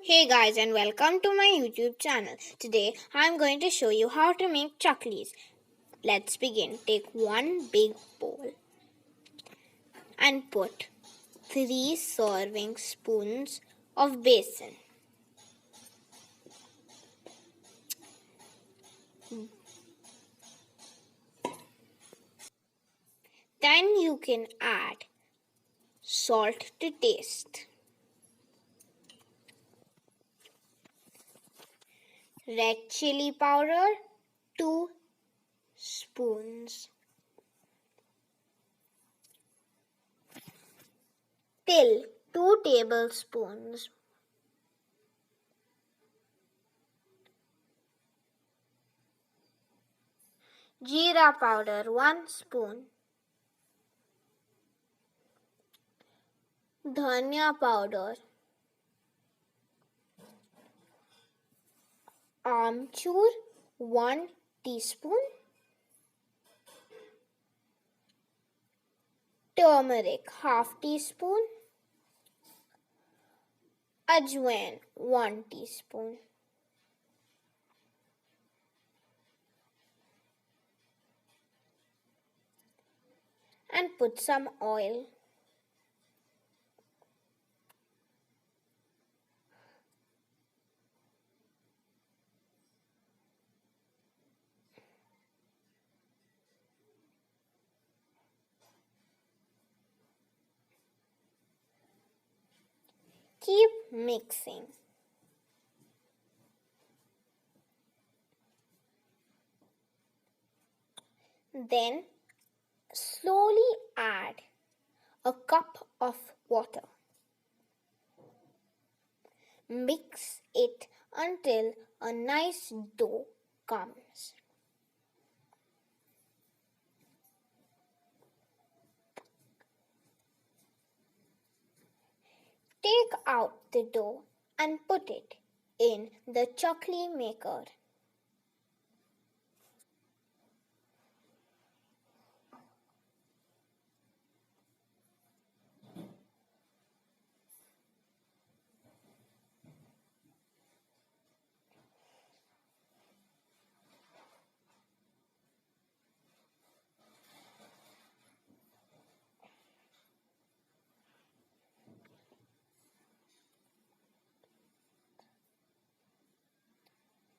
Hey guys, and welcome to my YouTube channel. Today I'm going to show you how to make chaklis. Let's begin. Take one big bowl and put 3 serving spoons of besan. Then you can add salt to taste, red chili powder 2 spoons, till 2 tablespoons, jeera powder 1 spoon, dhania powder, amchur 1 teaspoon, turmeric half teaspoon, ajwain 1 teaspoon. And put some oil. Keep mixing. Then slowly add a cup of water. Mix it until a nice dough comes. Take out the dough and put it in the chakli maker.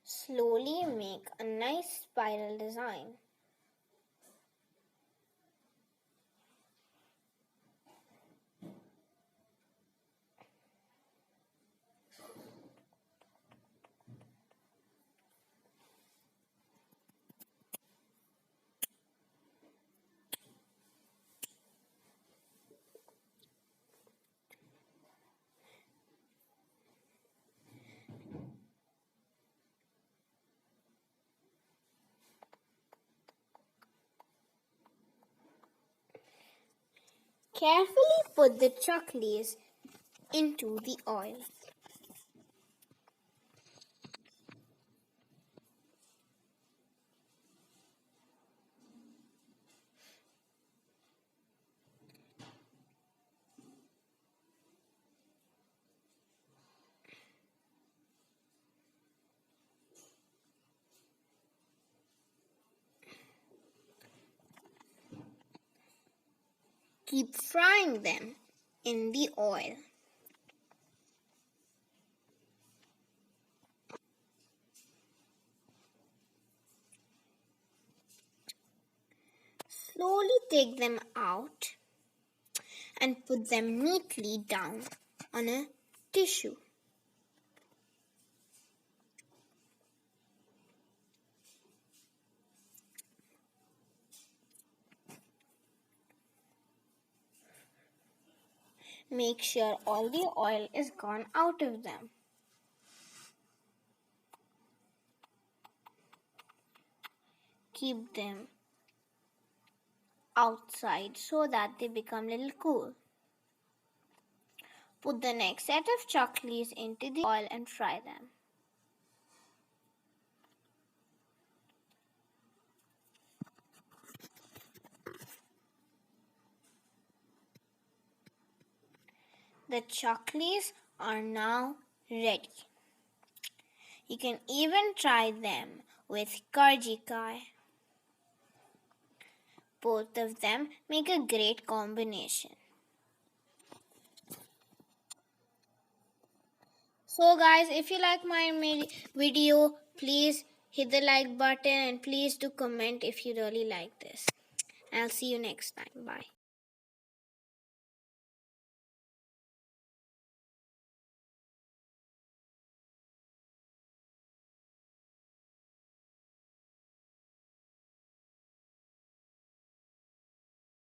Slowly make a nice spiral design. Carefully put the chaklis into the oil. Keep frying them in the oil. Slowly take them out and put them neatly down on a tissue. Make sure all the oil is gone out of them. Keep them outside so that they become little cool. Put the next set of chaklis into the oil and fry them. The chaklis are now ready. You can even try them with karjikai. Both of them make a great combination. So guys, if you like my video, please hit the like button and please do comment if you really like this. I'll see you next time. Bye.